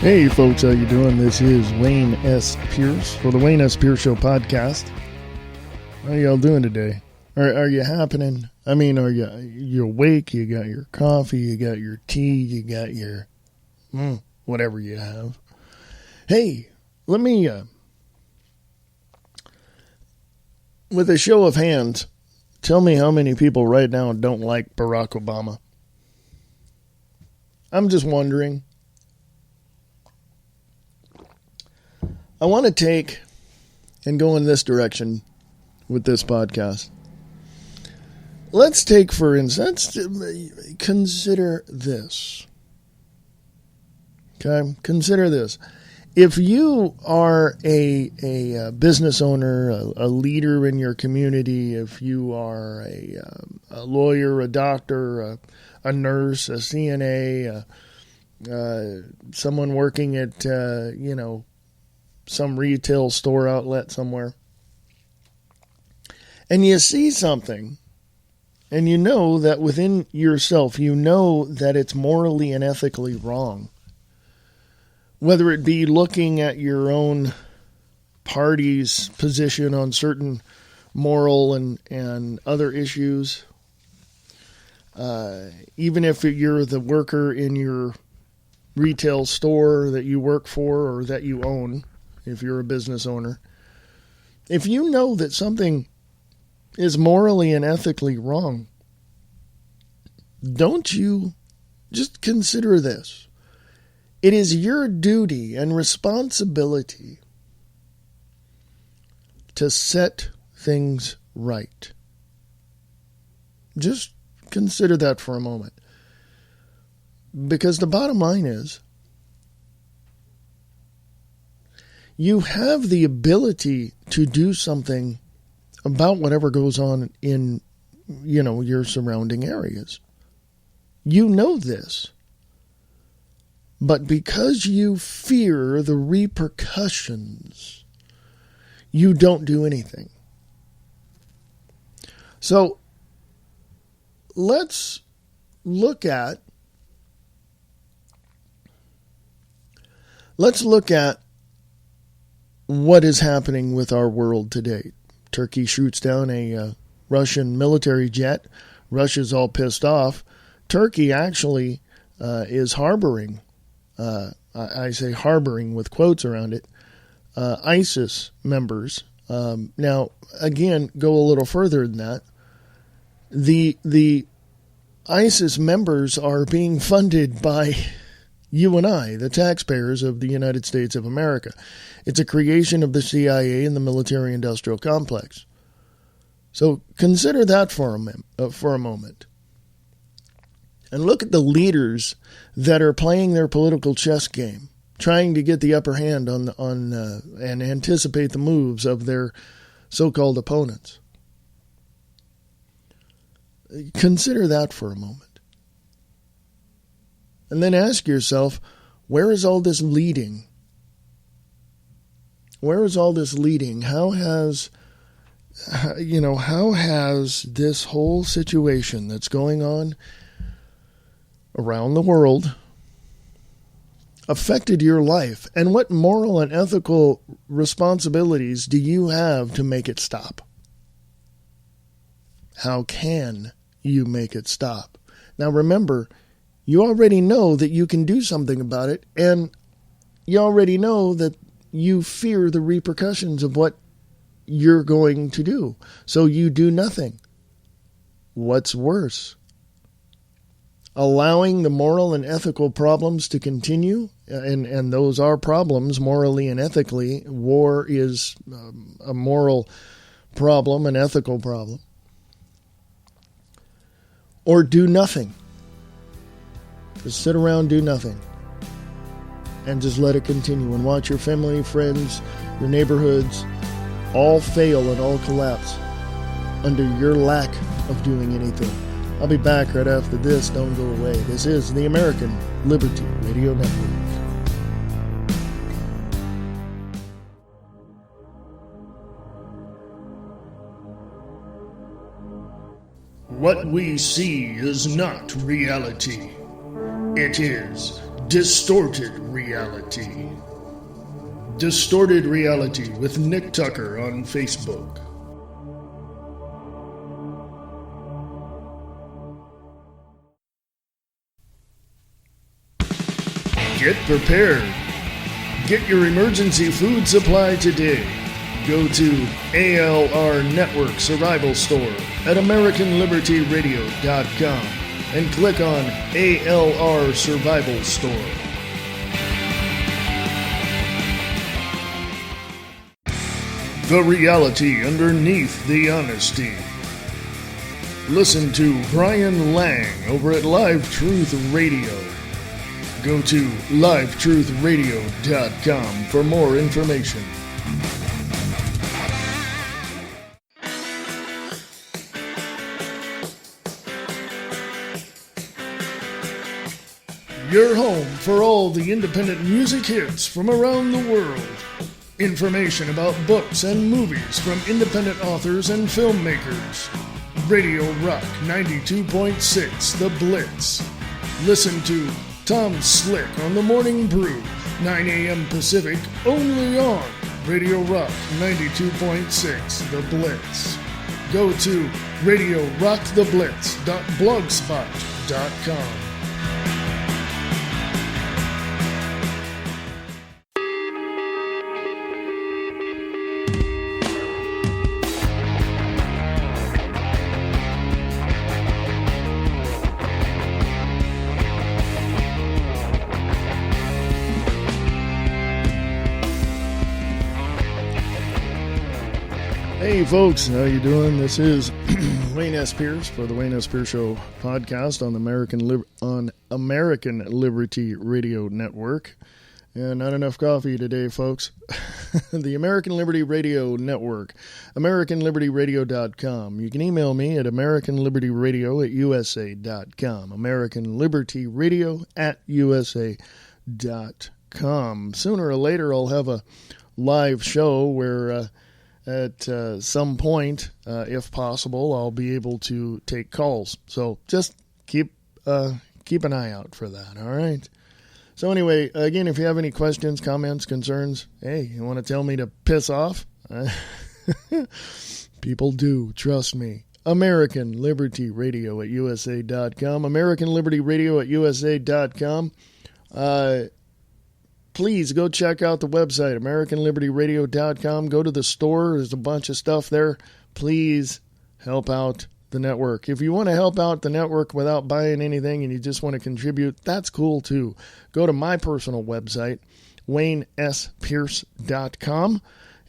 Hey folks, how you doing? This is Wayne S. Pierce for the Wayne S. Pierce Show podcast. How y'all doing today? Are you happening? I mean, are you awake? You got your coffee, you got your tea, you got your whatever you have. Hey, let me with a show of hands, tell me how many people right now don't like Barack Obama. I'm just wondering. I want to take and go in this direction with this podcast. Let's take, for instance, consider this. Okay? Consider this. If you are a business owner, a leader in your community, if you are a lawyer, a doctor, a nurse, a CNA, someone working at, some retail store outlet somewhere, and you see something, and you know that within yourself, you know that it's morally and ethically wrong, whether it be looking at your own party's position on certain moral and other issues, even if you're the worker in your retail store that you work for or that you own, if you're a business owner, if you know that something is morally and ethically wrong, don't you just consider this? It is your duty and responsibility to set things right. Just consider that for a moment. Because the bottom line is, you have the ability to do something about whatever goes on in, your surrounding areas. You know this. But because you fear the repercussions, you don't do anything. So, let's look at what is happening with our world today. Turkey shoots down a Russian military jet. Russia's all pissed off. Turkey actually is harboring, I say harboring with quotes around it, ISIS members. Now, again, go a little further than that. The ISIS members are being funded by you and I, the taxpayers of the United States of America. It's a creation of the CIA and the military-industrial complex. So consider that for a moment. And look at the leaders that are playing their political chess game, trying to get the upper hand on and anticipate the moves of their so-called opponents. Consider that for a moment. And then ask yourself, where is all this leading? Where is all this leading? How has this whole situation that's going on around the world affected your life? And what moral and ethical responsibilities do you have to make it stop? How can you make it stop? Now remember, you already know that you can do something about it, and you already know that you fear the repercussions of what you're going to do. So you do nothing. What's worse? Allowing the moral and ethical problems to continue, and those are problems morally and ethically. War is a moral problem, an ethical problem. Or do nothing. Just sit around, do nothing, and just let it continue and watch your family, friends, your neighborhoods all fail and all collapse under your lack of doing anything. I'll be back right after this. Don't go away. This is the American Liberty Radio Network. What we see is not reality. It is Distorted Reality. Distorted Reality with Nick Tucker on Facebook. Get prepared. Get your emergency food supply today. Go to ALR Network Survival Store at AmericanLibertyRadio.com and click on ALR Survival Store. The reality underneath the honesty. Listen to Brian Lang over at Live Truth Radio. Go to livetruthradio.com for more information. Your home for all the independent music hits from around the world. Information about books and movies from independent authors and filmmakers. Radio Rock 92.6 The Blitz. Listen to Tom Slick on The Morning Brew, 9 a.m. Pacific, only on Radio Rock 92.6 The Blitz. Go to RadioRockTheBlitz.blogspot.com. Hey folks, how you doing? This is Wayne S. Pierce for the Wayne S. Pierce Show podcast on American Liberty Radio Network. And not enough coffee today, folks. The American Liberty Radio Network, AmericanLibertyRadio.com. You can email me at AmericanLibertyRadio@USA.com. AmericanLibertyRadio@USA.com. Sooner or later, I'll have a live show where at some point, if possible, I'll be able to take calls. So just keep an eye out for that, all right? So anyway, again, if you have any questions, comments, concerns, hey, you want to tell me to piss off? People do, trust me. American Liberty Radio at USA.com. American Liberty Radio at USA.com. Please go check out the website, AmericanLibertyRadio.com. Go to the store. There's a bunch of stuff there. Please help out the network. If you want to help out the network without buying anything and you just want to contribute, that's cool too. Go to my personal website, WayneSPierce.com,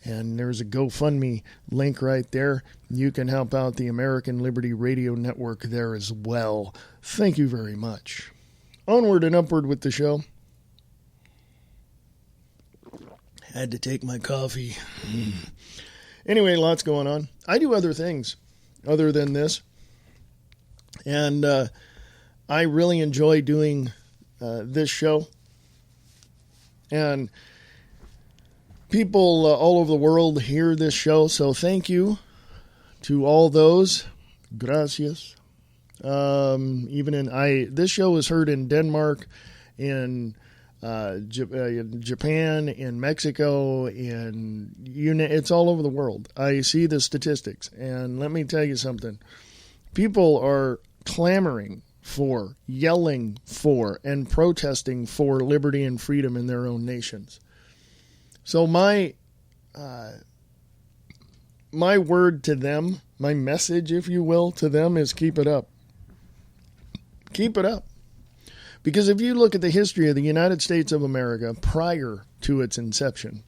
and there's a GoFundMe link right there. You can help out the American Liberty Radio Network there as well. Thank you very much. Onward and upward with the show. Had to take my coffee. Anyway, lots going on. I do other things other than this. And I really enjoy doing this show. And people all over the world hear this show. So thank you to all those. Gracias. This show is heard in Denmark, in Japan, in Mexico, it's all over the world. I see the statistics, and let me tell you something. People are clamoring for, yelling for, and protesting for liberty and freedom in their own nations. So my word to them, my message, if you will, to them is keep it up. Keep it up. Because if you look at the history of the United States of America prior to its inception,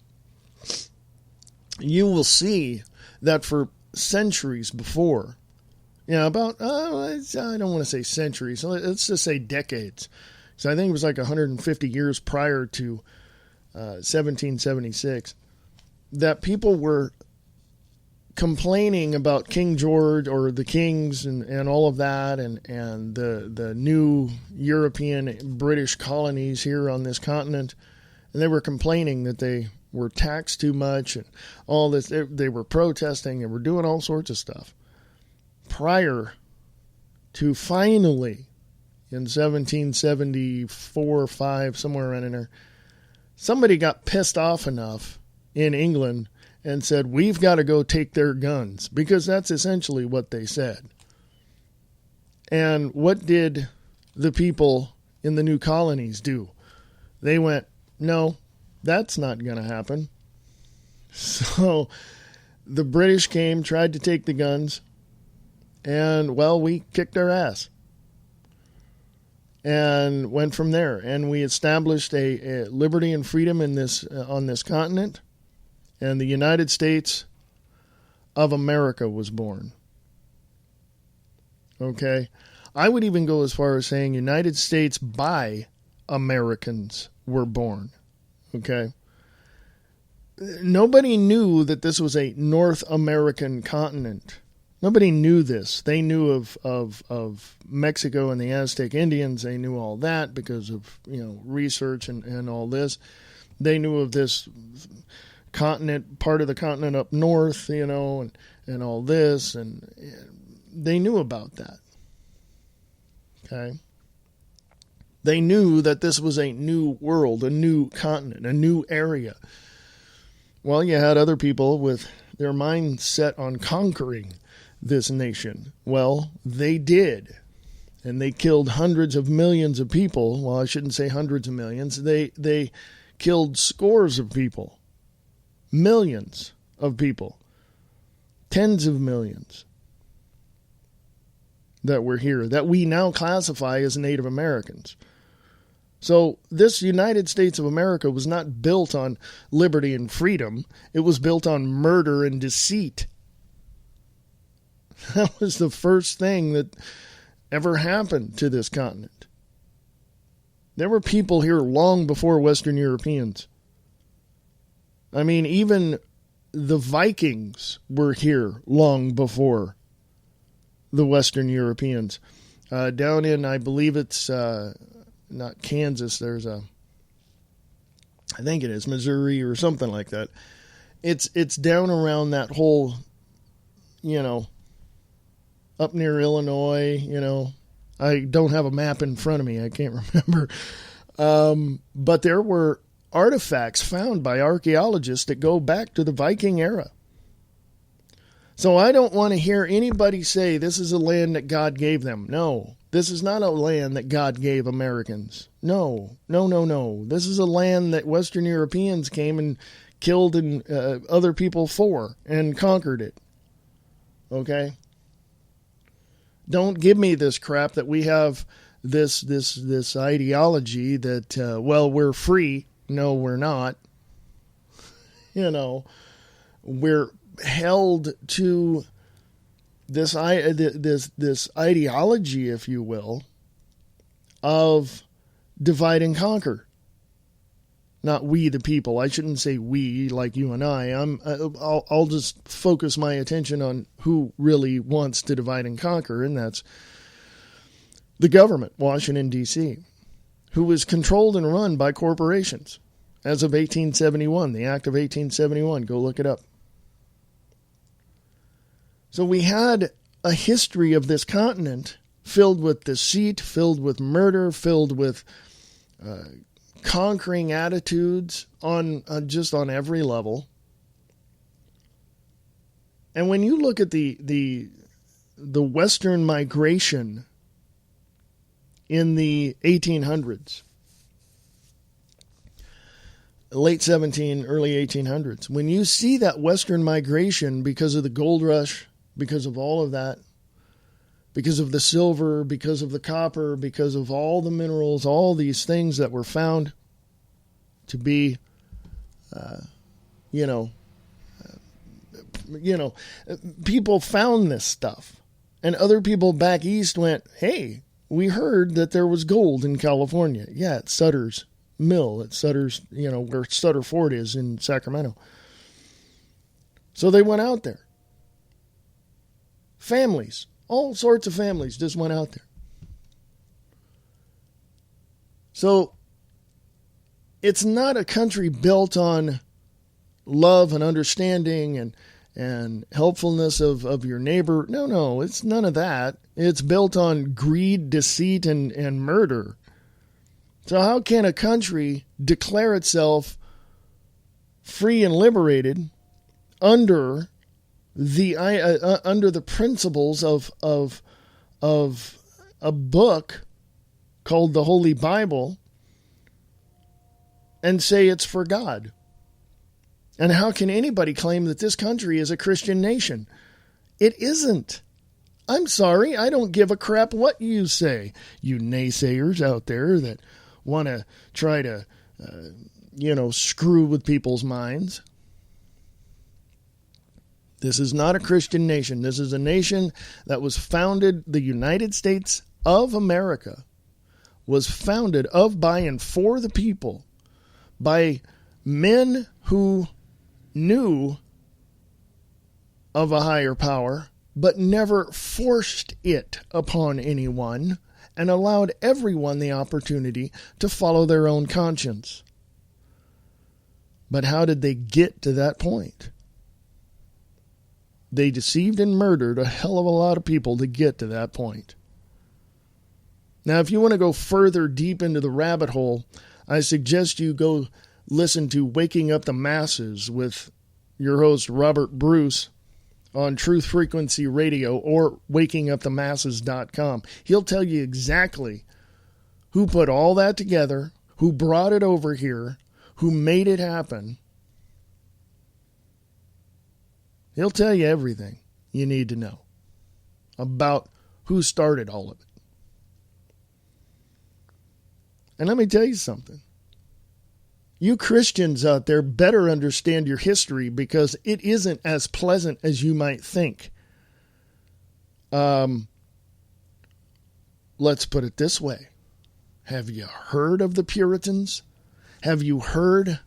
you will see that for centuries before, I don't want to say centuries, so let's just say decades. So I think it was like 150 years prior to 1776, that people were complaining about King George or the kings and all of that and the new European British colonies here on this continent. And they were complaining that they were taxed too much and all this. They were protesting and were doing all sorts of stuff prior to finally in 1774 or 5, somewhere around in there, somebody got pissed off enough in England and said, we've got to go take their guns, because that's essentially what they said. And what did the people in the new colonies do? They went, no, that's not going to happen. So the British came, tried to take the guns, and, well, we kicked their ass and went from there. And we established a liberty and freedom in this on this continent, and the United States of America was born. Okay? I would even go as far as saying United States by Americans were born. Okay? Nobody knew that this was a North American continent. Nobody knew this. They knew of Mexico and the Aztec Indians. They knew all that because of, research and all this. They knew of this continent, part of the continent up north, and all this, and they knew about that. Okay? They knew that this was a new world, a new continent, a new area. Well, you had other people with their mind set on conquering this nation. Well, they did. And they killed hundreds of millions of people. Well, I shouldn't say hundreds of millions. They killed scores of people. Millions of people. Tens of millions that were here, that we now classify as Native Americans. So this United States of America was not built on liberty and freedom. It was built on murder and deceit. That was the first thing that ever happened to this continent. There were people here long before Western Europeans. I mean, even the Vikings were here long before the Western Europeans. Down in, I believe it's not Kansas, I think it is Missouri or something like that. It's down around that whole, up near Illinois, I don't have a map in front of me. I can't remember. But there were artifacts found by archaeologists that go back to the Viking era. So I don't want to hear anybody say this is a land that God gave them. No, this is not a land that God gave Americans. No. This is a land that Western Europeans came and killed and other people for and conquered it. Okay? Don't give me this crap that we have this ideology that, we're free. No, we're not. We're held to this ideology, if you will, of divide and conquer. Not we the people. I shouldn't say we like you and I. I'll just focus my attention on who really wants to divide and conquer, and that's the government, Washington, D.C., who is controlled and run by corporations as of 1871, the Act of 1871. Go look it up. So we had a history of this continent filled with deceit, filled with murder, filled with conquering attitudes on just on every level. And when you look at the Western migration in the 1800s, late 17, early 1800s, when you see that Western migration because of the gold rush, because of all of that, because of the silver, because of the copper, because of all the minerals, all these things that were found to be, people found this stuff. And other people back east went, hey, we heard that there was gold in California. Yeah, at Sutter's Mill, at Sutter's, where Sutter Ford is in Sacramento. So they went out there. Families, all sorts of families just went out there. So it's not a country built on love and understanding and helpfulness of your neighbor. No, it's none of that. It's built on greed, deceit, and murder. So how can a country declare itself free and liberated under the principles of a book called the Holy Bible and say it's for God? And how can anybody claim that this country is a Christian nation? It isn't. I'm sorry, I don't give a crap what you say, you naysayers out there that want to try to, screw with people's minds. This is not a Christian nation. This is a nation that was founded, the United States of America was founded of, by, and for the people by men who knew of a higher power, but never forced it upon anyone and allowed everyone the opportunity to follow their own conscience. But how did they get to that point? They deceived and murdered a hell of a lot of people to get to that point. Now, if you want to go further deep into the rabbit hole, I suggest you go listen to Waking Up the Masses with your host, Robert Bruce, on Truth Frequency Radio or wakingupthemasses.com. He'll tell you exactly who put all that together, who brought it over here, who made it happen. He'll tell you everything you need to know about who started all of it. And let me tell you something. You Christians out there better understand your history, because it isn't as pleasant as you might think. Let's put it this way. Have you heard of the Puritans? Have you heard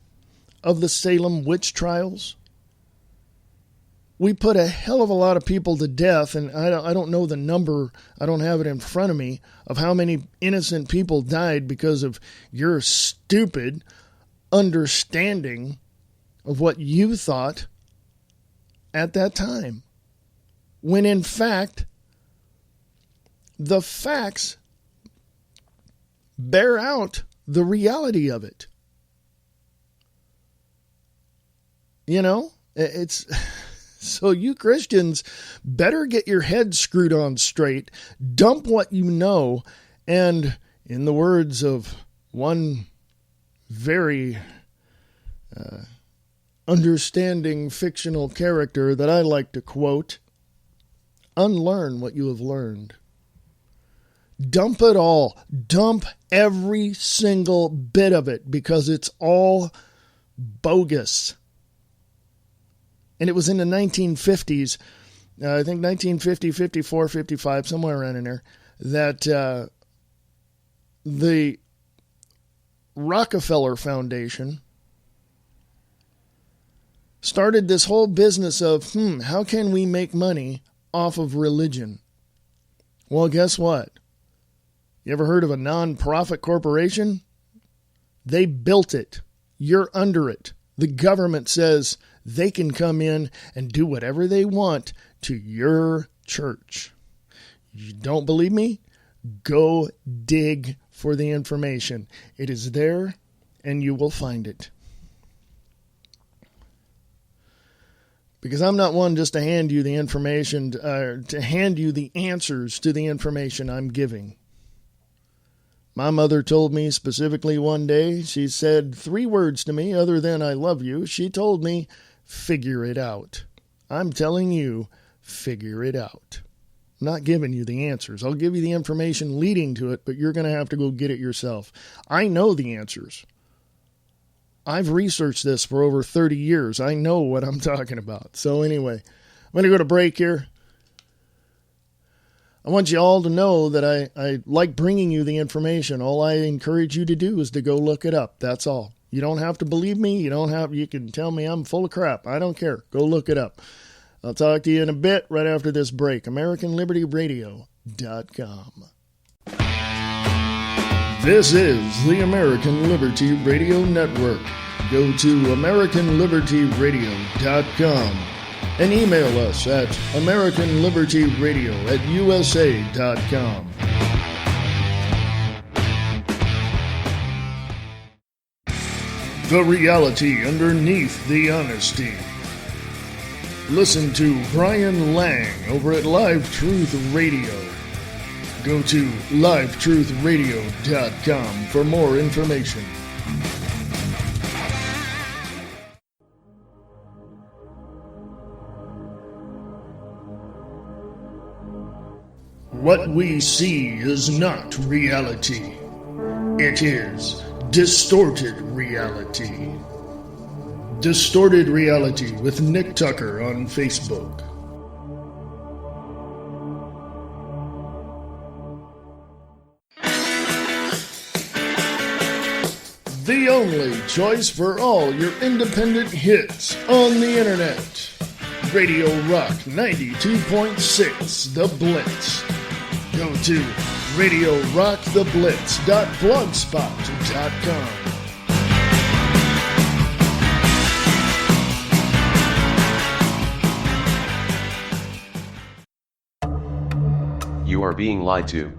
of the Salem witch trials? We put a hell of a lot of people to death, and I don't know the number, I don't have it in front of me, of how many innocent people died because of your stupid understanding of what you thought at that time. When in fact, the facts bear out the reality of it. You know, it's... So you Christians better get your head screwed on straight, dump what you know, and in the words of one very understanding fictional character that I like to quote, unlearn what you have learned. Dump it all. Dump every single bit of it, because it's all bogus. And it was in the 1950s, I think 1950, 54, 55, somewhere around in there, that the Rockefeller Foundation started this whole business of, how can we make money off of religion? Well, guess what? You ever heard of a non-profit corporation? They built it. You're under it. The government says they can come in and do whatever they want to your church. You don't believe me? Go dig for the information. It is there, and you will find it. Because I'm not one just to hand you the information, to hand you the answers to the information I'm giving. My mother told me specifically one day, she said 3 words to me other than I love you. She told me, figure it out. I'm telling you, figure it out. I'm not giving you the answers. I'll give you the information leading to it, but you're going to have to go get it yourself. I know the answers. I've researched this for over 30 years. I know what I'm talking about. So anyway, I'm going to go to break here. I want you all to know that I like bringing you the information. All I encourage you to do is to go look it up. That's all. You don't have to believe me. You can tell me I'm full of crap. I don't care. Go look it up. I'll talk to you in a bit right after this break. AmericanLibertyRadio.com. This is the American Liberty Radio Network. Go to AmericanLibertyRadio.com and email us at AmericanLibertyRadio@USA.com. The reality underneath the honesty. Listen to Brian Lang over at Live Truth Radio. Go to livetruthradio.com for more information. What we see is not reality. It is distorted reality. Distorted Reality with Nick Tucker on Facebook. The only choice for all your independent hits on the internet. Radio Rock 92.6 The Blitz. Go to RadioRockTheBlitz.blogspot.com. You are being lied to.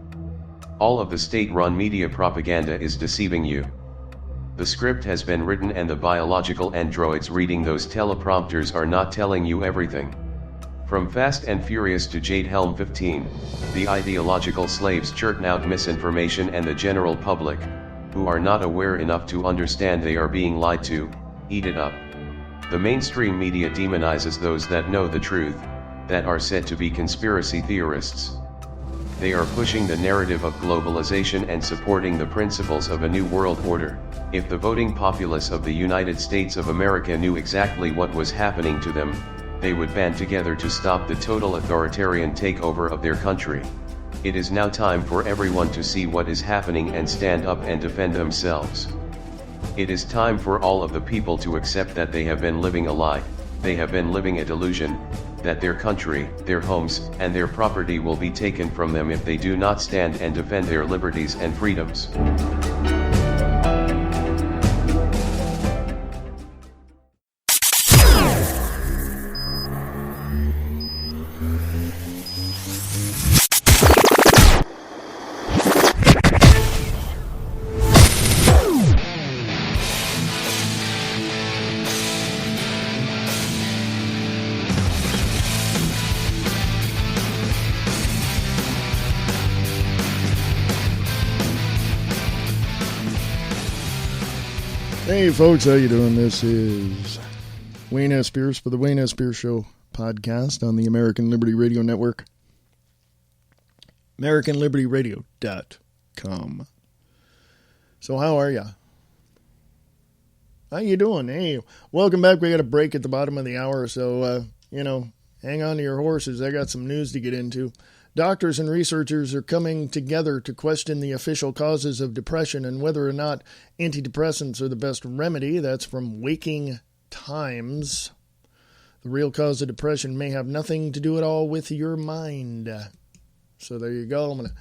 All of the state-run media propaganda is deceiving you. The script has been written and the biological androids reading those teleprompters are not telling you everything. From Fast and Furious to Jade Helm 15, the ideological slaves churn out misinformation and the general public, who are not aware enough to understand they are being lied to, eat it up. The mainstream media demonizes those that know the truth, that are said to be conspiracy theorists. They are pushing the narrative of globalization and supporting the principles of a new world order. If the voting populace of the United States of America knew exactly what was happening to them, they would band together to stop the total authoritarian takeover of their country. It is now time for everyone to see what is happening and stand up and defend themselves. It is time for all of the people to accept that they have been living a lie, they have been living a delusion, that their country, their homes, and their property will be taken from them if they do not stand and defend their liberties and freedoms. Hey folks, how you doing? This is Wayne S. Pierce for the Wayne S. Pierce Show podcast on the American Liberty Radio Network. AmericanLibertyRadio.com. So how are ya? How you doing? Hey, welcome back. We got a break at the bottom of the hour, so, hang on to your horses. I got some news to get into. Doctors and researchers are coming together to question the official causes of depression and whether or not antidepressants are the best remedy. That's from Waking Times. The real cause of depression may have nothing to do at all with your mind. So there you go. I'm going to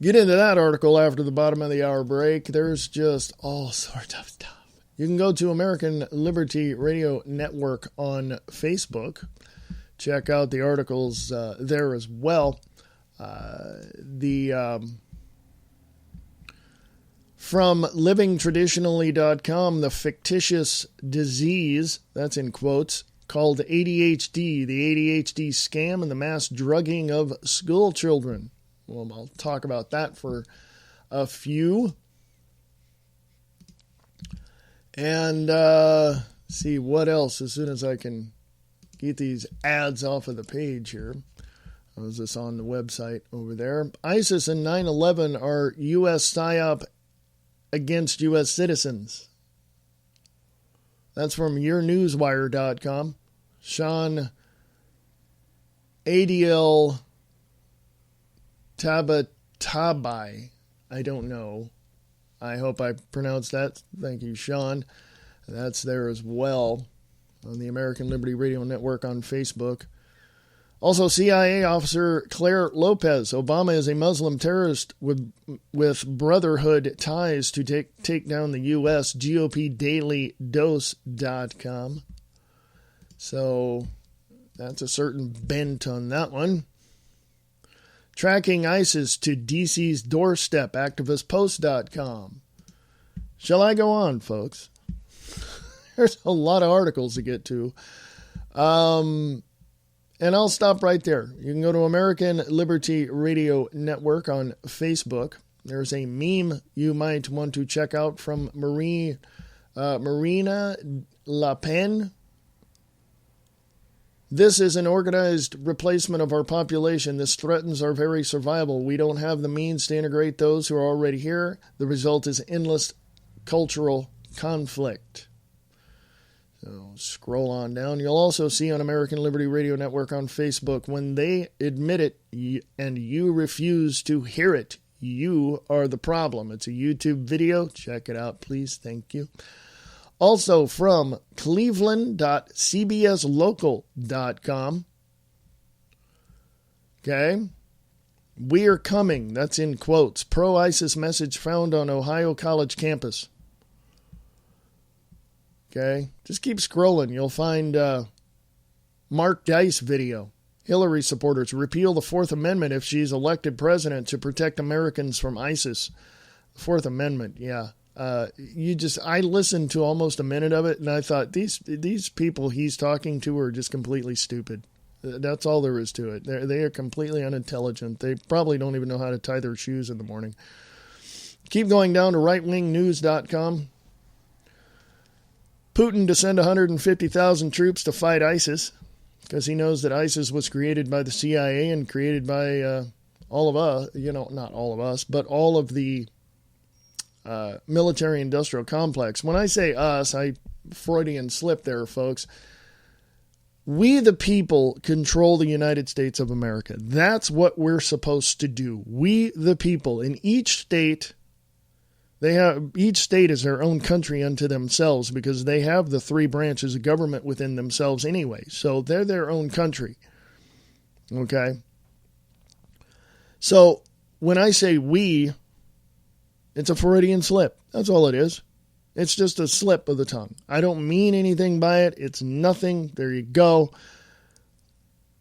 get into that article after the bottom of the hour break. There's just all sorts of stuff. You can go to American Liberty Radio Network on Facebook. Check out the articles there as well. From livingtraditionally.com, the fictitious disease, that's in quotes, called ADHD, the ADHD scam and the mass drugging of school children. Well, I'll talk about that for a few. And see what else as soon as I can get these ads off of the page here. I was just on the website over there. ISIS and 9/11 are U.S. PSYOP against U.S. citizens. That's from yournewswire.com. Sean Adiel Tabatabai. I don't know. I hope I pronounced that. Thank you, Sean. That's there as well on the American Liberty Radio Network on Facebook. Also, CIA officer Claire Lopez. Obama is a Muslim terrorist with Brotherhood ties to take down the U.S. GOP DailyDose.com. So That's a certain bent on that one. Tracking ISIS to DC's doorstep, activistpost.com. Shall I go on, folks? There's a lot of articles to get to. And I'll stop right there. You can go to American Liberty Radio Network on Facebook. There's a meme you might want to check out from Marina Le Pen. This is an organized replacement of our population. This threatens our very survival. We don't have the means to integrate those who are already here. The result is endless cultural conflict. So scroll on down. You'll also see on American Liberty Radio Network on Facebook, when they admit it and you refuse to hear it, you are the problem. It's a YouTube video. Check it out, please. Thank you. Also from cleveland.cbslocal.com. Okay. We are coming. That's in quotes. Pro-ISIS message found on Ohio College campus. Okay. Just keep scrolling. You'll find Mark Dice video. Hillary supporters repeal the Fourth Amendment if she's elected president to protect Americans from ISIS. Fourth Amendment, yeah. I listened to almost a minute of it, and I thought, these people he's talking to are just completely stupid. That's all there is to it. They are completely unintelligent. They probably don't even know how to tie their shoes in the morning. Keep going down to rightwingnews.com. Putin to send 150,000 troops to fight ISIS, because he knows that ISIS was created by the CIA and created by all of us, not all of us, but all of the military-industrial complex. When I say us, I Freudian slip there, folks. We, the people, control the United States of America. That's what we're supposed to do. We, the people, in each state, each state is their own country unto themselves, because they have the three branches of government within themselves anyway. So they're their own country. Okay? So when I say we, it's a Freudian slip. That's all it is. It's just a slip of the tongue. I don't mean anything by it. It's nothing. There you go.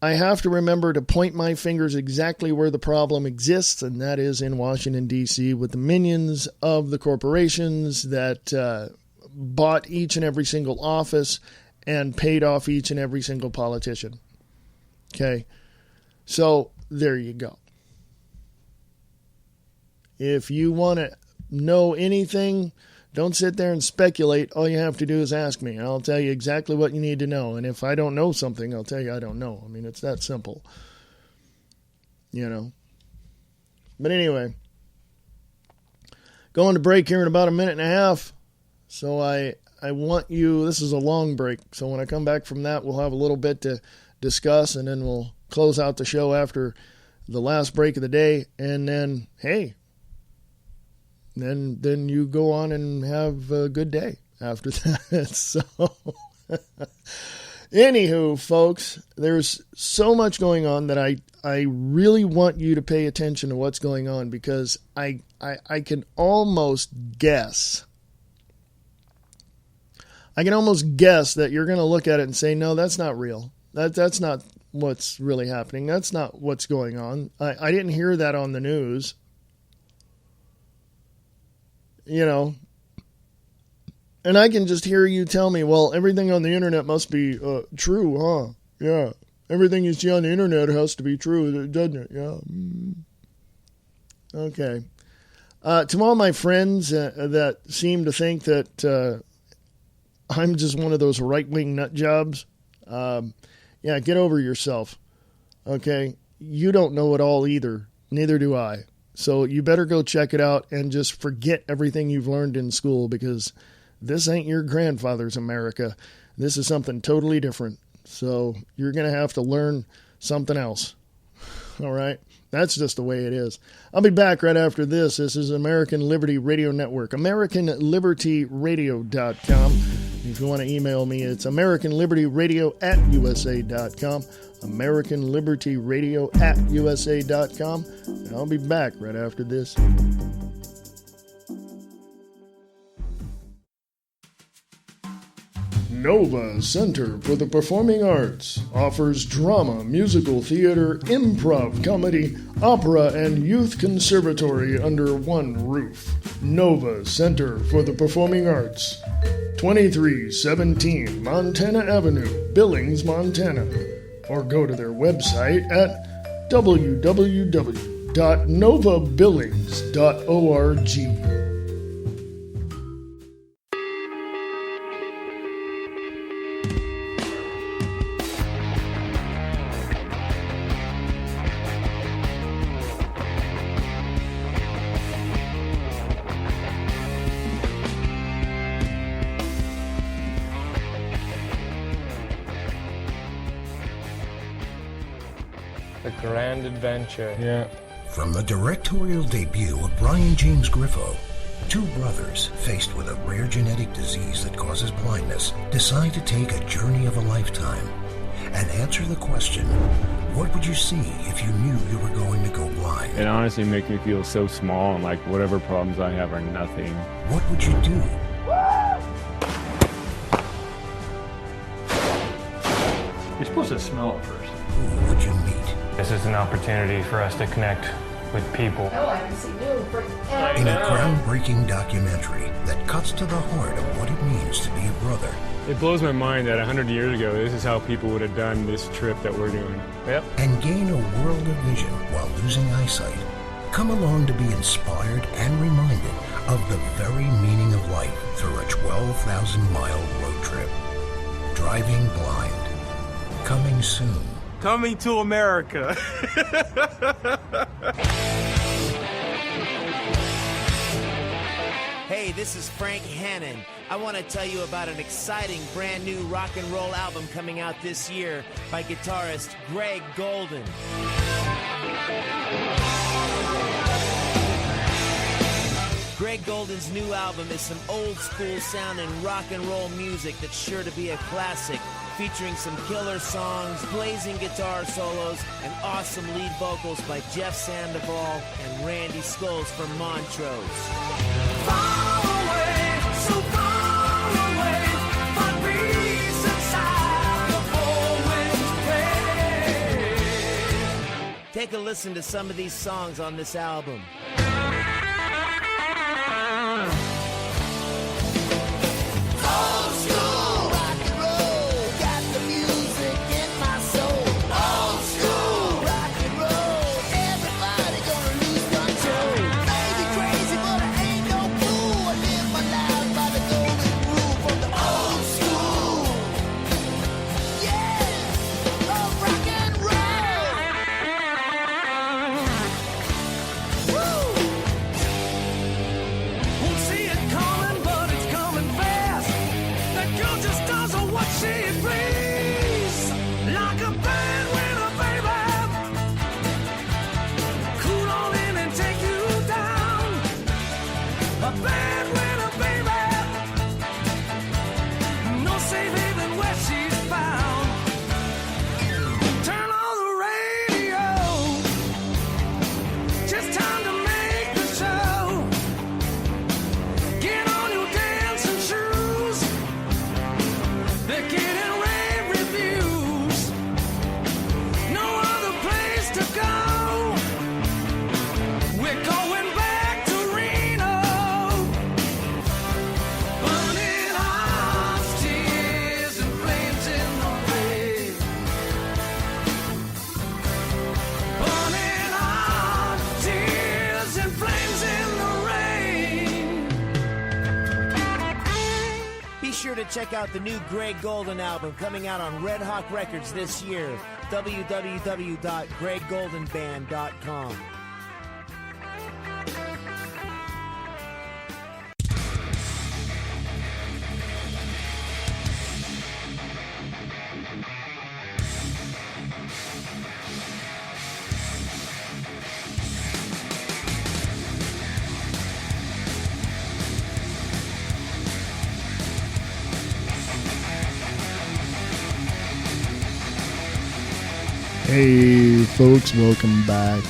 I have to remember to point my fingers exactly where the problem exists, and that is in Washington, D.C., with the minions of the corporations that bought each and every single office and paid off each and every single politician. Okay? So there you go. If you want to know anything, don't sit there and speculate. All you have to do is ask me. I'll tell you exactly what you need to know. And if I don't know something, I'll tell you I don't know. I mean, it's that simple. But anyway, going to break here in about a minute and a half. So I want you, this is a long break. So when I come back from that, we'll have a little bit to discuss, and then we'll close out the show after the last break of the day. And then, hey, then you go on and have a good day after that. So, anywho, folks, there's so much going on that I really want you to pay attention to what's going on, because I can almost guess. I can almost guess that you're going to look at it and say, no, that's not real. That's not what's really happening. That's not what's going on. I didn't hear that on the news. And I can just hear you tell me, well, everything on the internet must be true, huh? Yeah. Everything you see on the internet has to be true, doesn't it? Yeah. Okay. To all my friends that seem to think that I'm just one of those right-wing nut jobs, yeah, get over yourself. Okay? You don't know it all either. Neither do I. So you better go check it out and just forget everything you've learned in school, because this ain't your grandfather's America. This is something totally different. So you're going to have to learn something else. All right? That's just the way it is. I'll be back right after this. This is American Liberty Radio Network, AmericanLibertyRadio.com. If you want to email me, it's AmericanLibertyRadio@USA.com. AmericanLibertyRadio@USA.com. And I'll be back right after this. Nova Center for the Performing Arts offers drama, musical theater, improv, comedy, opera, and youth conservatory under one roof. Nova Center for the Performing Arts, 2317 Montana Avenue, Billings, Montana. Or go to their website at www.novabillings.org. The Grand Adventure. Yeah. From the directorial debut of Brian James Griffo, two brothers faced with a rare genetic disease that causes blindness decide to take a journey of a lifetime and answer the question, what would you see if you knew you were going to go blind? It honestly makes me feel so small and like whatever problems I have are nothing. What would you do? You're supposed to smell it first. Who would you meet? This is an opportunity for us to connect with people. Oh, I can see you. In a groundbreaking documentary that cuts to the heart of what it means to be a brother. It blows my mind that 100 years ago, this is how people would have done this trip that we're doing. Yep. And gain a world of vision while losing eyesight. Come along to be inspired and reminded of the very meaning of life through a 12,000-mile road trip. Driving Blind. Coming soon. Coming to America. Hey, this is Frank Hannon. I want to tell you about an exciting brand new rock and roll album coming out this year by guitarist Greg Golden. Greg Golden's new album is some old school sounding rock and roll music that's sure to be a classic, featuring some killer songs, blazing guitar solos, and awesome lead vocals by Jeff Sandoval and Randy Scholes from Montrose. Far away, so far away, find peace inside the four winds play. Take a listen to some of these songs on this album. Check out the new Greg Golden album coming out on Red Hawk Records this year. www.greggoldenband.com. Hey folks, welcome back.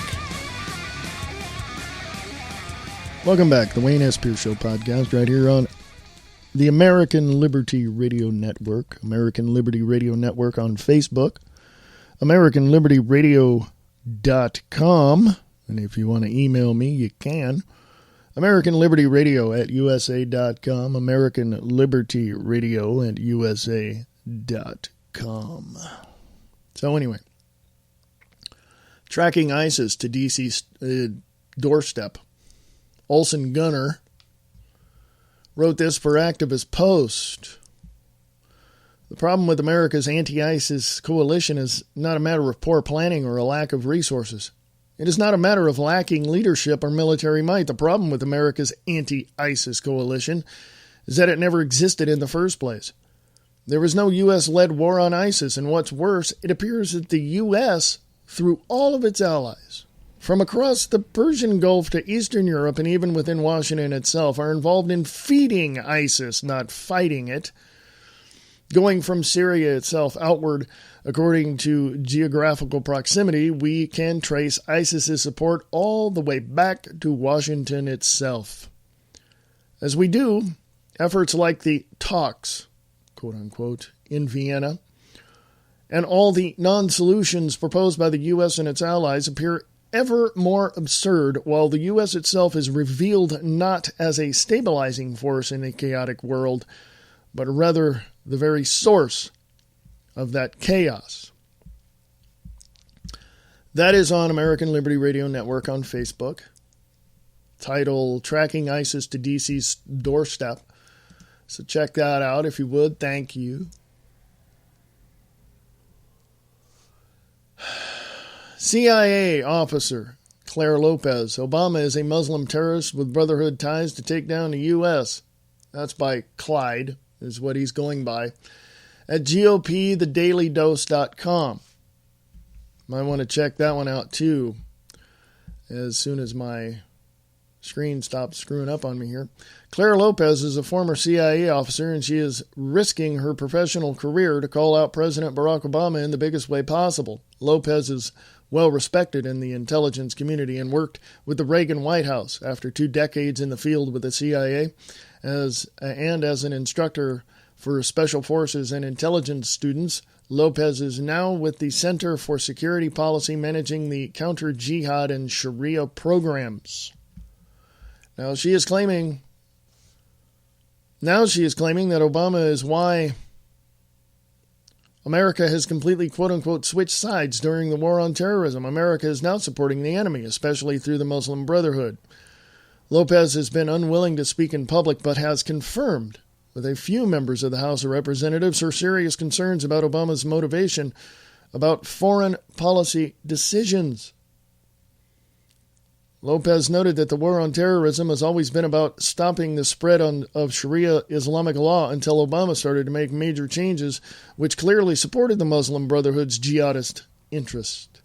Welcome back, the Wayne S. Pierce Show podcast right here on the American Liberty Radio Network, American Liberty Radio Network on Facebook, AmericanLibertyRadio.com, and if you want to email me, you can. AmericanLibertyRadio@USA.com, AmericanLibertyRadio@USA.com. So anyway, tracking ISIS to D.C.'s doorstep. Olson Gunner wrote this for Activist Post. The problem with America's anti-ISIS coalition is not a matter of poor planning or a lack of resources. It is not a matter of lacking leadership or military might. The problem with America's anti-ISIS coalition is that it never existed in the first place. There was no U.S.-led war on ISIS, and what's worse, it appears that the U.S., through all of its allies, from across the Persian Gulf to Eastern Europe and even within Washington itself, are involved in feeding ISIS, not fighting it. Going from Syria itself outward, according to geographical proximity, we can trace ISIS's support all the way back to Washington itself. As we do, efforts like the talks, quote-unquote, in Vienna, and all the non-solutions proposed by the U.S. and its allies appear ever more absurd, while the U.S. itself is revealed not as a stabilizing force in a chaotic world, but rather the very source of that chaos. That is on American Liberty Radio Network on Facebook. Title, Tracking ISIS to DC's Doorstep. So check that out if you would. Thank you. CIA officer Claire Lopez. Obama is a Muslim terrorist with Brotherhood ties to take down the U.S. That's by Clyde, is what he's going by. At GOPthedailydose.com. Might want to check that one out too as soon as my screen stops screwing up on me here. Claire Lopez is a former CIA officer, and she is risking her professional career to call out President Barack Obama in the biggest way possible. Lopez is well respected in the intelligence community and worked with the Reagan White House after 2 decades in the field with the CIA as an instructor for special forces and intelligence students. Lopez is now with the Center for Security Policy, managing the counter-jihad and Sharia programs. Now she is claiming that Obama is why America has completely, quote-unquote, switched sides during the war on terrorism. America is now supporting the enemy, especially through the Muslim Brotherhood. Lopez has been unwilling to speak in public, but has confirmed with a few members of the House of Representatives her serious concerns about Obama's motivation about foreign policy decisions. Lopez noted that the war on terrorism has always been about stopping the spread of Sharia Islamic law until Obama started to make major changes, which clearly supported the Muslim Brotherhood's jihadist interest.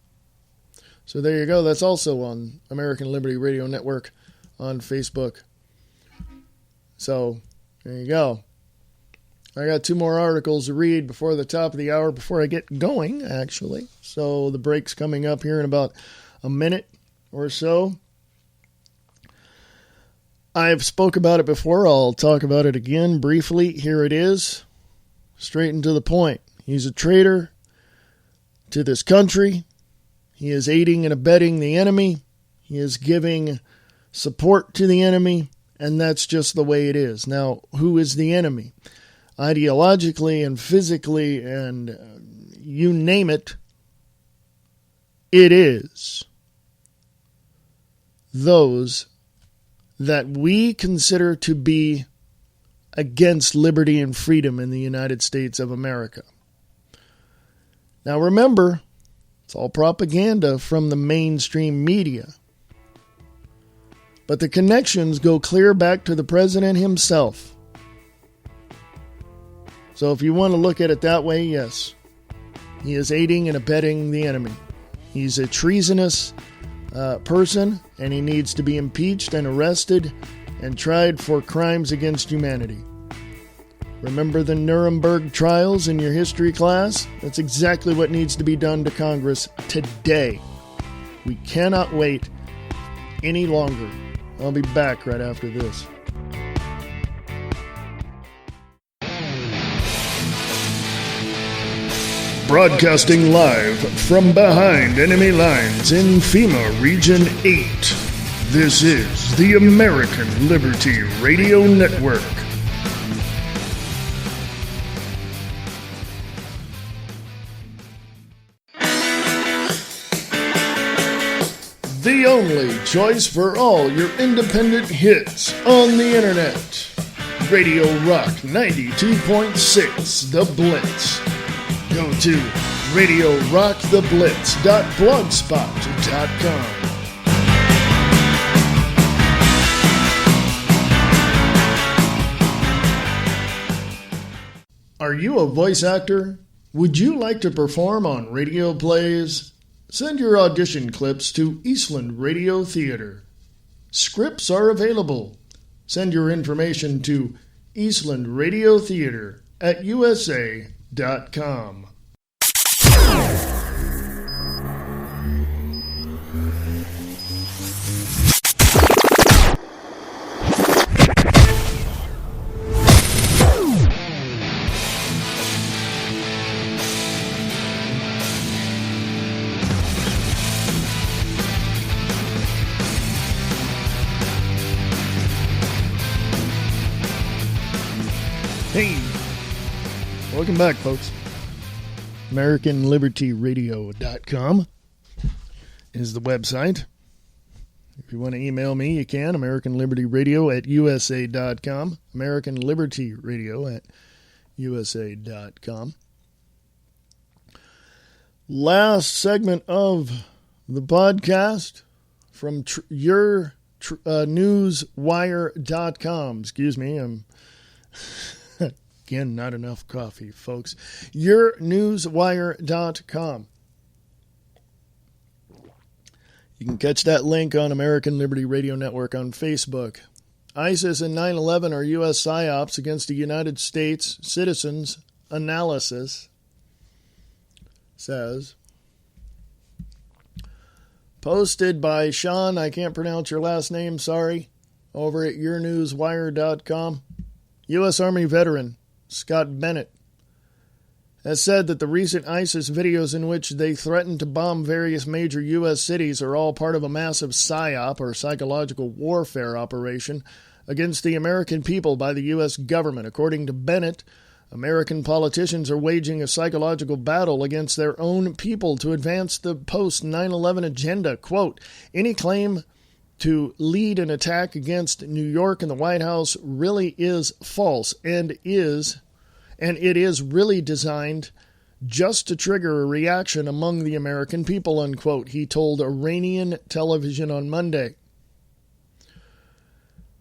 So there you go. That's also on American Liberty Radio Network on Facebook. So there you go. I got 2 more articles to read before the top of the hour, before I get going, actually. So the break's coming up here in about a minute or so. I've spoke about it before. I'll talk about it again briefly. Here it is. Straight and to the point. He's a traitor to this country. He is aiding and abetting the enemy. He is giving support to the enemy. And that's just the way it is. Now, who is the enemy? Ideologically and physically and you name it, it is those that we consider to be against liberty and freedom in the United States of America. Now remember, it's all propaganda from the mainstream media. But the connections go clear back to the president himself. So if you want to look at it that way, yes, he is aiding and abetting the enemy. He's a treasonous person, and he needs to be impeached and arrested and tried for crimes against humanity. Remember the Nuremberg trials in your history class? That's exactly what needs to be done to Congress today. We cannot wait any longer. I'll be back right after this. Broadcasting live from behind enemy lines in FEMA Region 8. This is the American Liberty Radio Network. The only choice for all your independent hits on the internet. Radio Rock 92.6 The Blitz. Go to RadioRockTheBlitz.blogspot.com. Are you a voice actor? Would you like to perform on radio plays? Send your audition clips to Eastland Radio Theater. Scripts are available. Send your information to Eastland Radio Theater at USA.com. Hey, welcome back, folks. AmericanLibertyRadio.com is the website. If you want to email me, you can. AmericanLibertyRadio@USA.com. AmericanLibertyRadio@USA.com. Last segment of the podcast from YourNewsWire.com. Excuse me, I'm... Again, not enough coffee, folks. YourNewsWire.com. You can catch that link on American Liberty Radio Network on Facebook. ISIS and 9/11 are U.S. psyops against the United States citizens. Analysis says. Posted by Sean, I can't pronounce your last name, sorry, over at YourNewsWire.com. U.S. Army veteran Scott Bennett has said that the recent ISIS videos in which they threatened to bomb various major U.S. cities are all part of a massive PSYOP, or psychological warfare operation, against the American people by the U.S. government. According to Bennett, American politicians are waging a psychological battle against their own people to advance the post-9/11 agenda. Quote, any claim to lead an attack against New York and the White House really is false, and it is really designed just to trigger a reaction among the American people, unquote, he told Iranian television on Monday.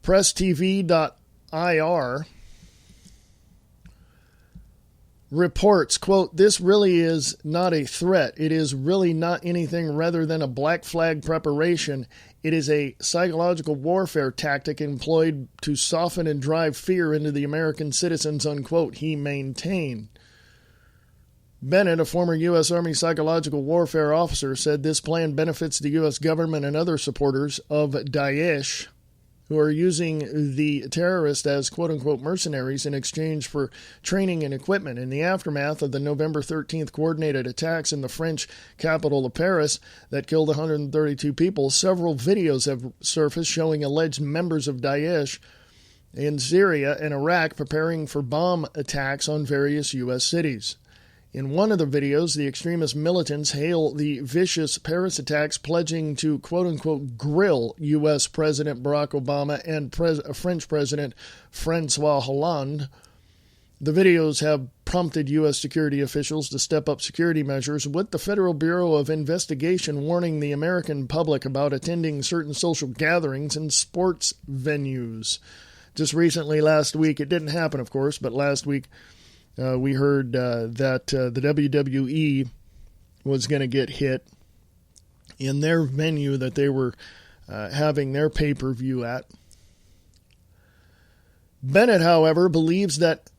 PressTV.ir reports, quote, this really is not a threat. It is really not anything rather than a black flag preparation. It is a psychological warfare tactic employed to soften and drive fear into the American citizens, unquote, he maintained. Bennett, a former U.S. Army psychological warfare officer, said this plan benefits the U.S. government and other supporters of Daesh, who are using the terrorists as quote-unquote mercenaries in exchange for training and equipment. In the aftermath of the November 13th coordinated attacks in the French capital of Paris that killed 132 people, several videos have surfaced showing alleged members of Daesh in Syria and Iraq preparing for bomb attacks on various U.S. cities. In one of the videos, the extremist militants hail the vicious Paris attacks, pledging to, quote-unquote, grill U.S. President Barack Obama and French President François Hollande. The videos have prompted U.S. security officials to step up security measures, with the Federal Bureau of Investigation warning the American public about attending certain social gatherings and sports venues. Just recently, last week, it didn't happen, of course, but last week, we heard that the WWE was going to get hit in their venue that they were having their pay-per-view at. Bennett, however, believes that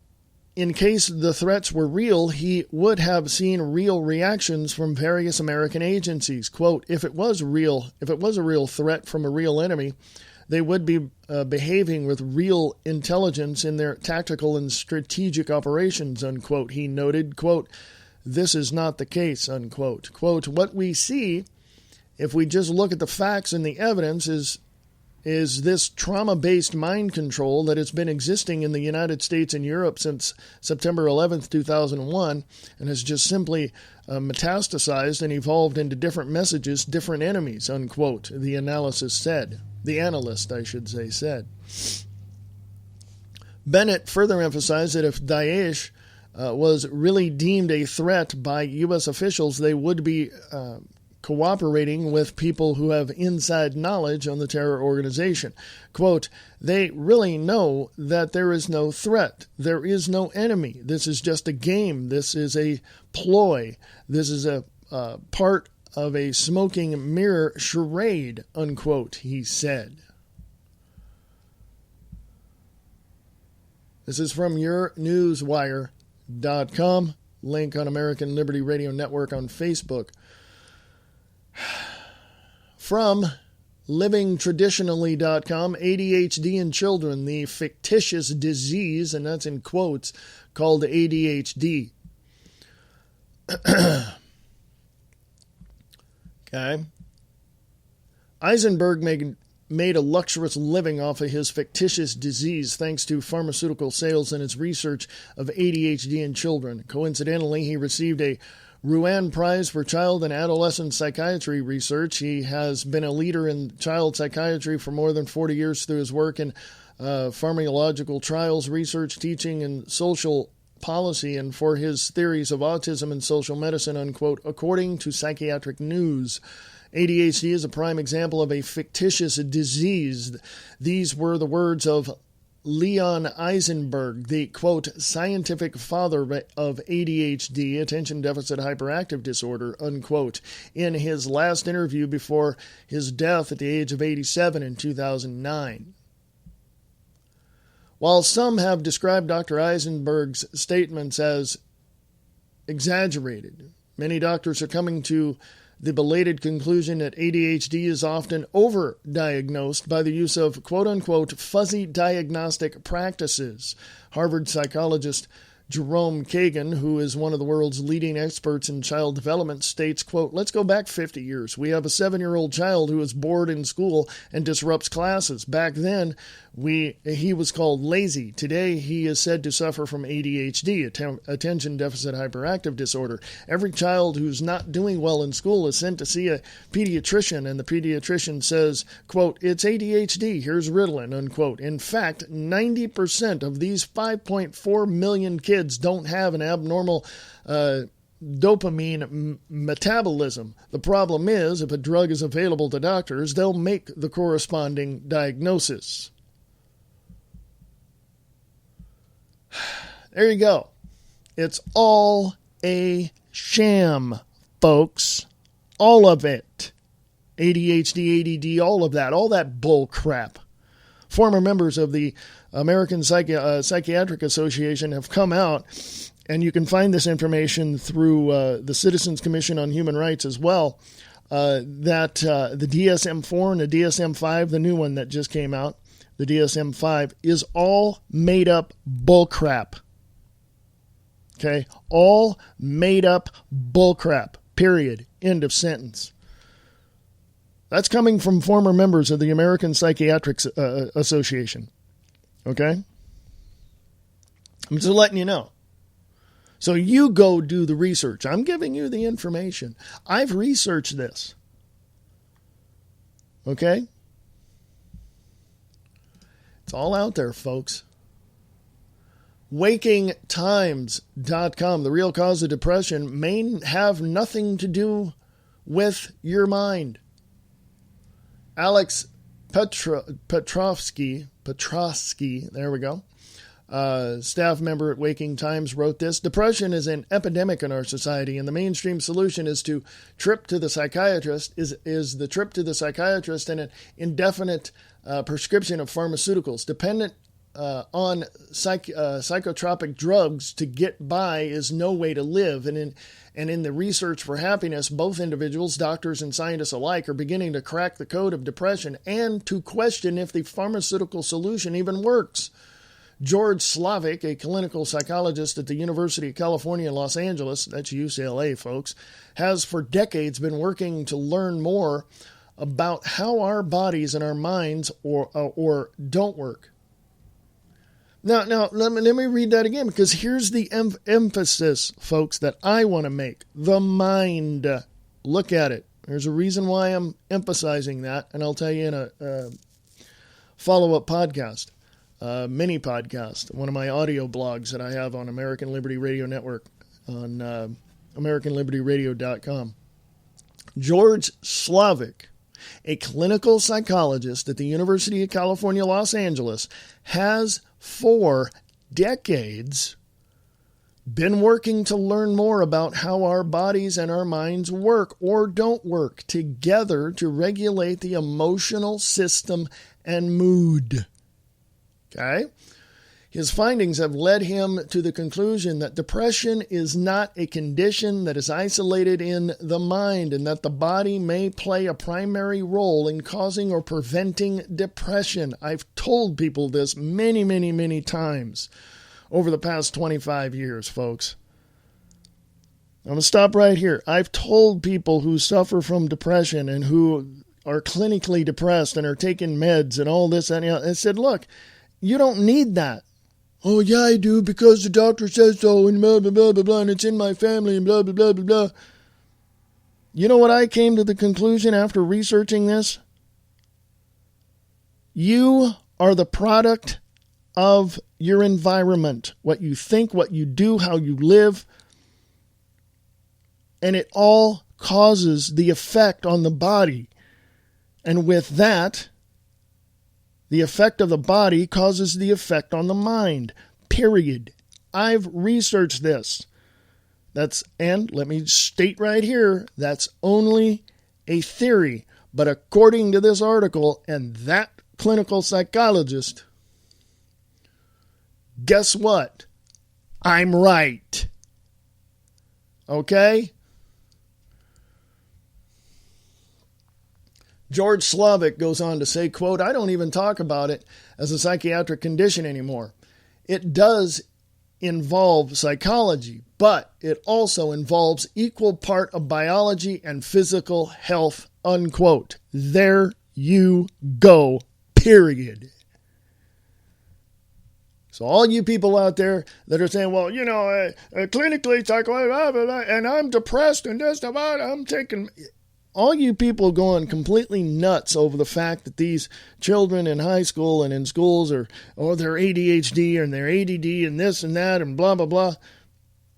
in case the threats were real, he would have seen real reactions from various American agencies. Quote, if it was a real threat from a real enemy, they would be behaving with real intelligence in their tactical and strategic operations, unquote. He noted, quote, this is not the case, unquote. Quote, what we see, if we just look at the facts and the evidence, is this trauma-based mind control that has been existing in the United States and Europe since September 11th, 2001, and has just simply metastasized and evolved into different messages, different enemies, unquote, the analyst, I should say, said. Bennett further emphasized that if Daesh was really deemed a threat by U.S. officials, they would be cooperating with people who have inside knowledge on the terror organization. Quote, they really know that there is no threat. There is no enemy. This is just a game. This is a ploy. This is a part of a smoking mirror charade, unquote, he said. This is from yournewswire.com. Link on American Liberty Radio Network on Facebook. From livingtraditionally.com, ADHD in children, the fictitious disease, and that's in quotes, called ADHD. Okay. Eisenberg made a luxurious living off of his fictitious disease thanks to pharmaceutical sales and his research of ADHD in children. Coincidentally, he received a Ruan Prize for Child and Adolescent Psychiatry Research. He has been a leader in child psychiatry for more than 40 years through his work in pharmacological trials, research, teaching, and social policy, and for his theories of autism and social medicine, unquote, according to Psychiatric News. ADHD is a prime example of a fictitious disease. These were the words of Leon Eisenberg, the, quote, scientific father of ADHD, attention deficit hyperactive disorder, unquote, in his last interview before his death at the age of 87 in 2009. While some have described Dr. Eisenberg's statements as exaggerated, many doctors are coming to the belated conclusion that ADHD is often overdiagnosed by the use of quote-unquote fuzzy diagnostic practices. Harvard psychologist Jerome Kagan, who is one of the world's leading experts in child development, states, quote, let's go back 50 years. We have a 7-year-old child who is bored in school and disrupts classes. Back then, he was called lazy. Today, he is said to suffer from ADHD, attention deficit hyperactive disorder. Every child who's not doing well in school is sent to see a pediatrician, and the pediatrician says, quote, it's ADHD, here's Ritalin, unquote. In fact, 90% of these 5.4 million kids don't have an abnormal dopamine metabolism. The problem is, if a drug is available to doctors, they'll make the corresponding diagnosis. There you go. It's all a sham, folks. All of it. ADHD, ADD, all of that bull crap. Former members of the American Psychiatric Association have come out, and you can find this information through the Citizens Commission on Human Rights as well, that the DSM-4 and the DSM-5, the new one that just came out, the DSM-5, is all made-up bullcrap. Okay? All made-up bullcrap. Period. End of sentence. That's coming from former members of the American Psychiatric Association. Okay? I'm just letting you know. So you go do the research. I'm giving you the information. I've researched this. Okay? It's all out there, folks. WakingTimes.com. The real cause of depression may have nothing to do with your mind. Alex Petrovsky, there we go, staff member at Waking Times, wrote this. Depression is an epidemic in our society, and the mainstream solution is the trip to the psychiatrist and an indefinite prescription of pharmaceuticals. Dependent on psychotropic drugs to get by is no way to live. And in the research for happiness, both individuals, doctors and scientists alike, are beginning to crack the code of depression and to question if the pharmaceutical solution even works. George Slavic, a clinical psychologist at the University of California, Los Angeles, that's UCLA, folks, has for decades been working to learn more about how our bodies and our minds or don't work. Now, let me read that again, because here's the emphasis, folks, that I want to make. The mind. Look at it. There's a reason why I'm emphasizing that, and I'll tell you in a follow-up podcast, mini podcast, one of my audio blogs that I have on American Liberty Radio Network on AmericanLibertyRadio.com. George Slavic, a clinical psychologist at the University of California, Los Angeles, has for decades been working to learn more about how our bodies and our minds work or don't work together to regulate the emotional system and mood. Okay? His findings have led him to the conclusion that depression is not a condition that is isolated in the mind and that the body may play a primary role in causing or preventing depression. I've told people this many, many, many times over the past 25 years, folks. I'm going to stop right here. I've told people who suffer from depression and who are clinically depressed and are taking meds and all this and that, I said, look, you don't need that. Oh, yeah, I do, because the doctor says so, and blah, blah, blah, blah, blah, and it's in my family, and blah, blah, blah, blah, blah. You know what I came to the conclusion after researching this? You are the product of your environment, what you think, what you do, how you live, and it all causes the effect on the body. And with that, the effect of the body causes the effect on the mind, period. I've researched this. And let me state right here, that's only a theory. But according to this article and that clinical psychologist, guess what? I'm right. Okay? George Slavic goes on to say, quote, I don't even talk about it as a psychiatric condition anymore. It does involve psychology, but it also involves equal part of biology and physical health, unquote. There you go, period. So all you people out there that are saying, well, clinically, psychologically, and I'm depressed and this, I'm taking... All you people going completely nuts over the fact that these children in high school and in schools they're ADHD and they're ADD and this and that and blah, blah, blah.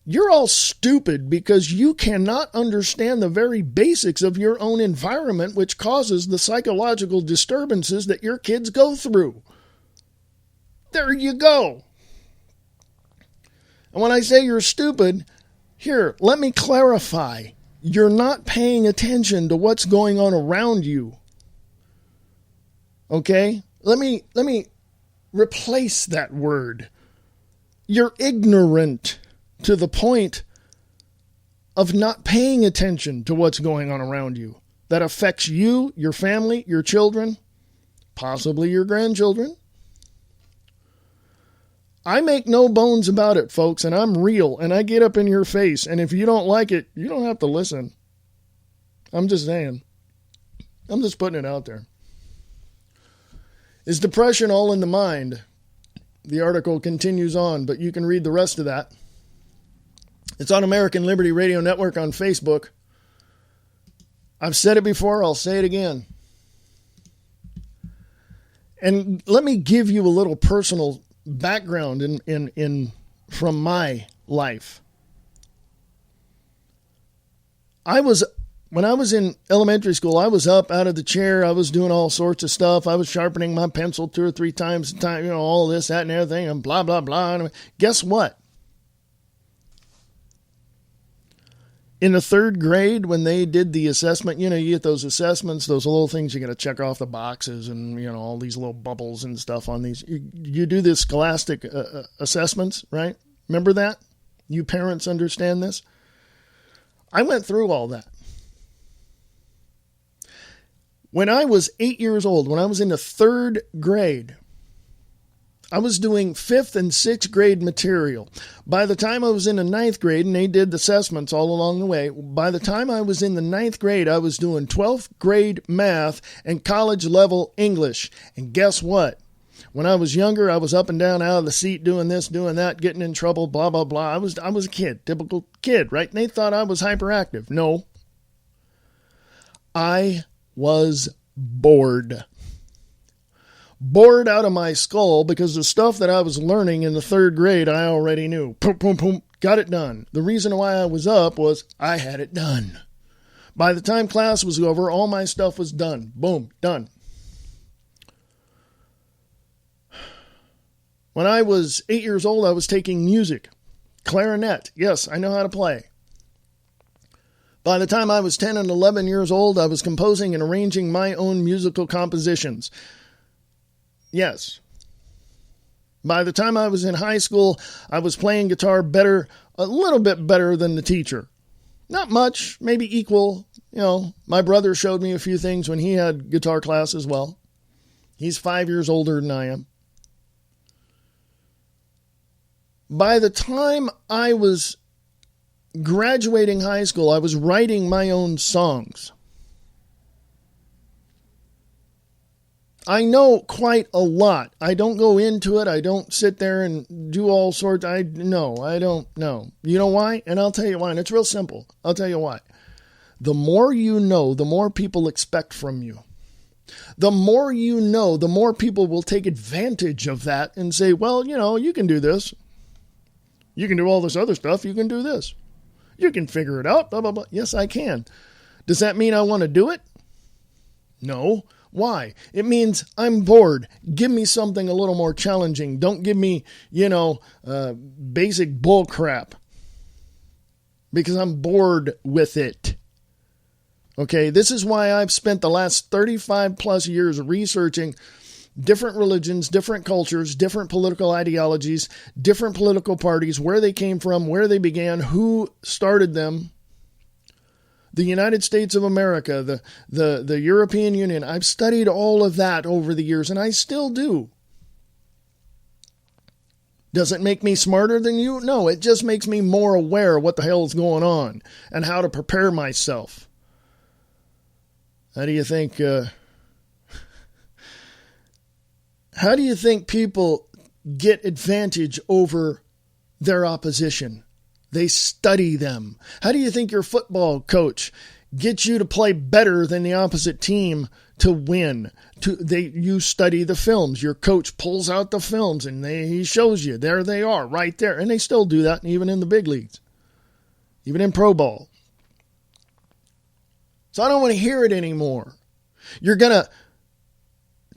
You're all stupid because you cannot understand the very basics of your own environment, which causes the psychological disturbances that your kids go through. There you go. And when I say you're stupid, here, let me clarify. You're not paying attention to what's going on around you. Okay? Let me replace that word. You're ignorant to the point of not paying attention to what's going on around you. That affects you, your family, your children, possibly your grandchildren. I make no bones about it, folks, and I'm real, and I get up in your face, and if you don't like it, you don't have to listen. I'm just saying. I'm just putting it out there. Is depression all in the mind? The article continues on, but you can read the rest of that. It's on American Liberty Radio Network on Facebook. I've said it before, I'll say it again. And let me give you a little personal background in from my life. When I was in elementary school, I was up out of the chair. I was doing all sorts of stuff. I was sharpening my pencil 2 or 3 times a time, all this, that, and everything, and blah, blah, blah. And guess what? In the 3rd grade, when they did the assessment, you get those assessments, those little things you got to check off the boxes and, all these little bubbles and stuff on these. You do this scholastic assessments, right? Remember that? You parents understand this? I went through all that. When I was 8 years old, when I was in the 3rd grade, I was doing 5th and 6th grade material. By the time I was in the 9th grade, and they did assessments all along the way, by the time I was in the 9th grade, I was doing 12th grade math and college level English. And guess what? When I was younger, I was up and down out of the seat doing this, doing that, getting in trouble, blah, blah, blah. I was a kid, typical kid, right? And they thought I was hyperactive. No. I was bored. Bored out of my skull because the stuff that I was learning in the 3rd grade, I already knew. Boom, boom, boom, got it done. The reason why I was up was I had it done. By the time class was over, all my stuff was done. Boom, done. When I was 8 years old, I was taking music. Clarinet. Yes, I know how to play. By the time I was 10 and 11 years old, I was composing and arranging my own musical compositions. Yes. By the time I was in high school, I was playing guitar better, a little bit better than the teacher. Not much, maybe equal. You know, my brother showed me a few things when he had guitar class as well. He's 5 years older than I am. By the time I was graduating high school, I was writing my own songs. I know quite a lot. I don't go into it. I don't sit there and do all sorts. I don't know. You know why? And I'll tell you why. And it's real simple. I'll tell you why. The more you know, the more people expect from you. The more you know, the more people will take advantage of that and say, well, you know, you can do this. You can do all this other stuff. You can do this. You can figure it out. Blah, blah, blah. Yes, I can. Does that mean I want to do it? No. Why? It means I'm bored. Give me something a little more challenging. Don't give me, basic bull crap. Because I'm bored with it. Okay, this is why I've spent the last 35 plus years researching different religions, different cultures, different political ideologies, different political parties, where they came from, where they began, who started them. The United States of America, the European Union. I've studied all of that over the years, and I still do. Does it make me smarter than you? No, it just makes me more aware of what the hell is going on and how to prepare myself. How do you think people get advantage over their opposition? They study them. How do you think your football coach gets you to play better than the opposite team to win? You study the films. Your coach pulls out the films and he shows you. There they are, right there. And they still do that even in the big leagues, even in pro ball. So I don't want to hear it anymore. You're going to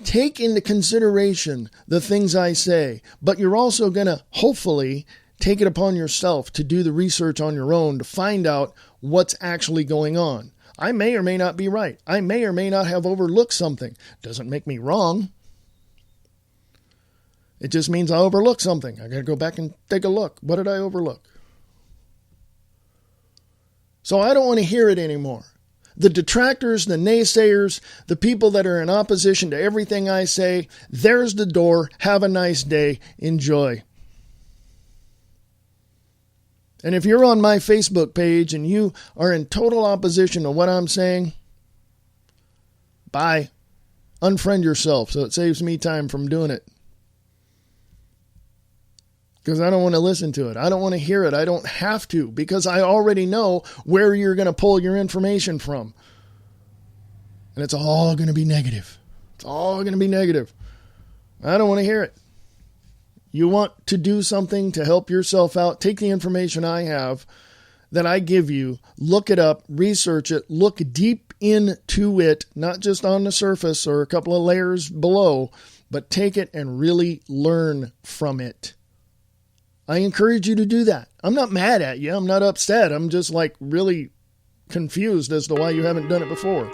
take into consideration the things I say, but you're also going to hopefully take it upon yourself to do the research on your own to find out what's actually going on. I may or may not be right. I may or may not have overlooked something. Doesn't make me wrong. It just means I overlooked something. I got to go back and take a look. What did I overlook? So I don't want to hear it anymore. The detractors, the naysayers, the people that are in opposition to everything I say, there's the door. Have a nice day. Enjoy. And if you're on my Facebook page and you are in total opposition to what I'm saying, bye. Unfriend yourself so it saves me time from doing it. Because I don't want to listen to it. I don't want to hear it. I don't have to because I already know where you're going to pull your information from. And it's all going to be negative. It's all going to be negative. I don't want to hear it. You want to do something to help yourself out, take the information I have that I give you, look it up, research it, look deep into it, not just on the surface or a couple of layers below, but take it and really learn from it. I encourage you to do that. I'm not mad at you. I'm not upset. I'm just really confused as to why you haven't done it before.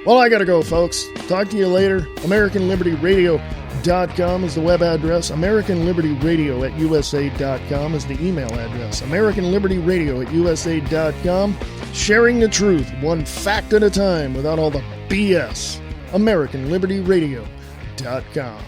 Well, I got to go, folks. Talk to you later. AmericanLibertyRadio.com is the web address. AmericanLibertyRadio@USA.com is the email address. AmericanLibertyRadio@USA.com. Sharing the truth, one fact at a time, without all the BS. AmericanLibertyRadio.com.